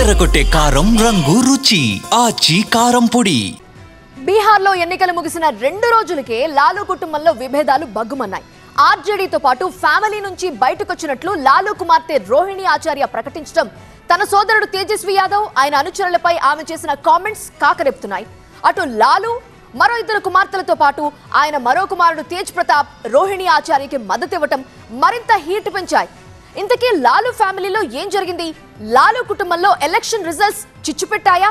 అదరగొట్టే కారం రంగు రుచి ఆచి కారం పొడి. బీహార్లో ఎన్నికలు ముగిసిన 2 రోజులకే లాలూ కుటుంబంలో విభేదాలు బగ్గుమన్నాయి. ఆర్జేడీతో పాటు ఫ్యామిలీ నుంచి బయటకొచ్చినట్లు లాలూ కుమార్తె రోహిణి ఆచార్య ప్రకటించడం, తన సోదరుడు తేజస్వి యాదవ్ ఆయన అనుచరులపై ఆమె చేసిన కామెంట్స్ కాకరేపుతున్నాయి. అటు లాలూ మరో 2 కుమార్తెలతో పాటు ఆయన మరో కుమారుడు తేజ్ ప్రతాప్ రోహిణి ఆచార్యకి మద్దతివ్వటం మరింత హీట్ పెంచాయి. ఇంతకీ లాలూ ఫ్యామిలీలో ఏం జరిగింది? లాలూ కుటుంబంలో ఎలక్షన్ రిజల్ట్స్ చిచ్చుపెట్టాయా?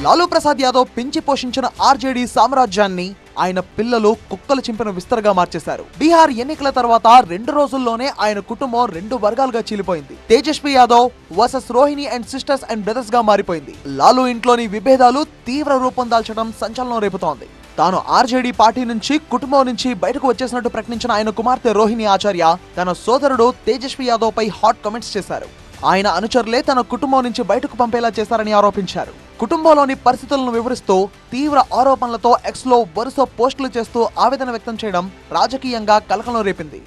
లాలూ ప్రసాద్ యాదవ్ పెంచి పోషించిన ఆర్జేడీ సామ్రాజ్యాన్ని ఆయన పిల్లలు కుక్కలు చింపిన విస్తరగా మార్చేశారు. బీహార్ ఎన్నికల తర్వాత 2 రోజుల్లోనే ఆయన కుటుంబం 2 వర్గాలుగా చీలిపోయింది. Tejashwi Yadav versus Rohini and sisters and brothers గా మారిపోయింది. లాలూ ఇంట్లోని విభేదాలు తీవ్ర రూపం దాల్చడం సంచలనం రేపుతోంది. తాను ఆర్జేడీ పార్టీ నుంచి కుటుంబం నుంచి బయటకు వచ్చేసినట్టు ప్రకటించిన ఆయన కుమార్తె రోహిణి ఆచార్య తన సోదరుడు తేజస్వి యాదవ్ పై హాట్ కామెంట్స్ చేశారు. ఆయన అనుచరులే తన కుటుంబం నుంచి బయటకు పంపేలా చేశారని ఆరోపించారు. కుటుంబంలోని పరిస్థితులను వివరిస్తూ తీవ్ర ఆరోపణలతో ఎక్స్ లో వరుస పోస్టులు చేస్తూ ఆవేదన వ్యక్తం చేయడం రాజకీయంగా కలకలం రేపింది.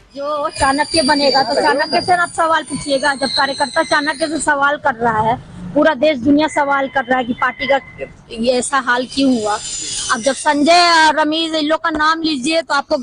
पूरा देश दुनिया सवाल कर रहा है कि पार्टी का ये ऐसा हाल क्यों हुआ। अब जब संजय रमीज इन लोग का नाम लीजिए तो आपको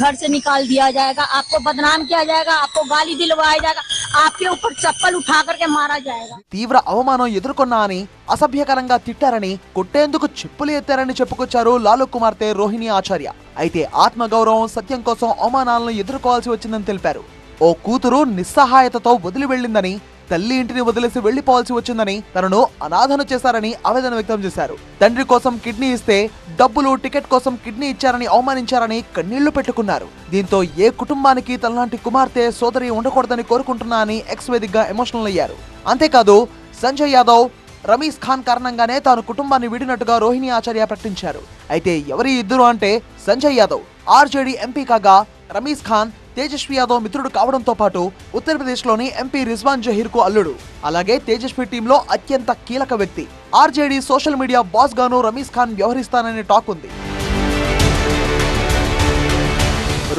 घर से निकाल दिया जाएगा, आपको बदनाम किया जाएगा, आपको गाली दिलवाया जाएगा, आपके ऊपर चप्पल उठा करके मारा जाएगा. తీవ్ర అవమానం ఎదుర్కొన్నా అని అసభ్యకరంగా తిట్టారని కొట్టేందుకు చెప్పులు ఎత్తారని చెప్పుకొచ్చారు లాలూ కుమార్తె రోహిణి ఆచార్య. అయితే ఆత్మగౌరవం సత్యం కోసం అవమానాలను ఎదుర్కోవాల్సి వచ్చిందని తెలిపారు. ఓ కూతురు నిస్సహాయతతో వదిలి వెళ్లిందని, తల్లి ఇంటిని వదిలేసి వెళ్లిపోవాల్సి వచ్చిందని, తనను అనాథను చేశారని ఆవేదన వ్యక్తం చేశారు. తండ్రి కోసం కిడ్నీ ఇస్తే డబ్బులు టికెట్ కోసం కిడ్నీ ఇచ్చారని అవమానించారని కన్నీళ్లు పెట్టుకున్నారు. దీంతో ఏ కుటుంబానికి తనలాంటి కుమార్తె సోదరి ఉండకూడదని కోరుకుంటున్నా అని ఎక్స్ వేదికగా ఎమోషనల్ అయ్యారు. అంతేకాదు సంజయ్ యాదవ్ రమీజ్ ఖాన్ కారణంగానే తాను కుటుంబాన్ని వీడినట్టుగా రోహిణి ఆచార్య ప్రకటించారు. అయితే ఎవరి ఇద్దరు అంటే సంజయ్ యాదవ్ ఆర్జేడీ ఎంపీ కాగా, రమీజ్ ఖాన్ తేజస్వి యాదవ్ మిత్రుడు కావడంతో పాటు ఉత్తరప్రదేశ్లోని ఎంపీ రిజ్వాన్ జహీర్ కు అల్లుడు. అలాగే తేజస్వి టీంలో అత్యంత కీలక వ్యక్తి. ఆర్జేడీ సోషల్ మీడియా బాస్ గాను రమీజ్ ఖాన్ వ్యవహరిస్తాననే టాక్ ఉంది.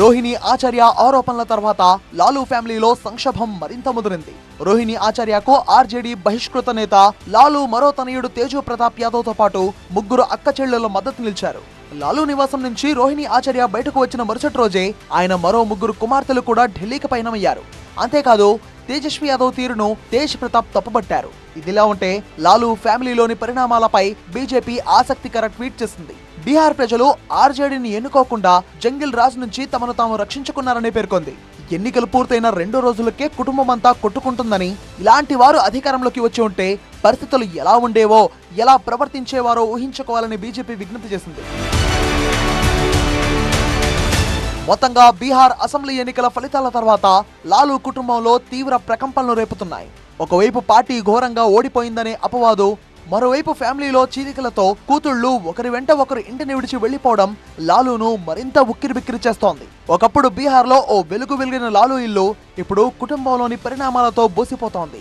రోహిణి ఆచార్య ఆరోపణల తర్వాత లాలూ ఫ్యామిలీలో సంక్షోభం మరింత ముదిరింది. రోహిణి ఆచార్యకు ఆర్జేడీ బహిష్కృత నేత లాలూ మరో తనయుడు తేజు ప్రతాప్ యాదవ్ తో పాటు 3 అక్క చెల్లెళ్ల మద్దతు నిలిచారు. లాలూ నివాసం నుంచి రోహిణి ఆచార్య బయటకు వచ్చిన మరుసటి రోజే ఆయన మరో 3 కుమార్తెలు కూడా ఢిల్లీకి పయనమయ్యారు. అంతేకాదు తేజస్వి యాదవ్ తీరును తేజ్ ప్రతాప్ తప్పుపట్టారు. ఇదిలా ఉంటే లాలూ ఫ్యామిలీలోని పరిణామాలపై బీజేపీ ఆసక్తికర ట్వీట్ చేసింది. బీహార్ ప్రజలు ఆర్జేడీని ఎన్నుకోకుండా జంగిల్ రాజ్ నుంచి తమను తాము రక్షించుకున్నారని పేర్కొంది. ఎన్నికలు పూర్తయిన 2 రోజులకే కుటుంబమంతా కొట్టుకుంటుందని, ఇలాంటి వారు అధికారంలోకి వచ్చి ఉంటే పరిస్థితులు ఎలా ఉండేవో, ఎలా ప్రవర్తించేవారో ఊహించుకోవాలని బీజేపీ విజ్ఞప్తి చేసింది. మొత్తంగా బీహార్ అసెంబ్లీ ఎన్నికల ఫలితాల తర్వాత లాలూ కుటుంబంలో తీవ్ర ప్రకంపనలు రేపుతున్నాయి. ఒకవైపు పార్టీ ఘోరంగా ఓడిపోయిందనే అపవాదు, మరోవైపు ఫ్యామిలీలో చీలికలతో కూతుళ్లు ఒకరి వెంట ఒకరు ఇంటిని విడిచి వెళ్లిపోవడం లాలూను మరింత ఉక్కిరిబిక్కిరి చేస్తోంది. ఒకప్పుడు బీహార్లో ఓ వెలుగు వెలిగిన లాలూ ఇల్లు ఇప్పుడు కుటుంబంలోని పరిణామాలతో బోసిపోతోంది.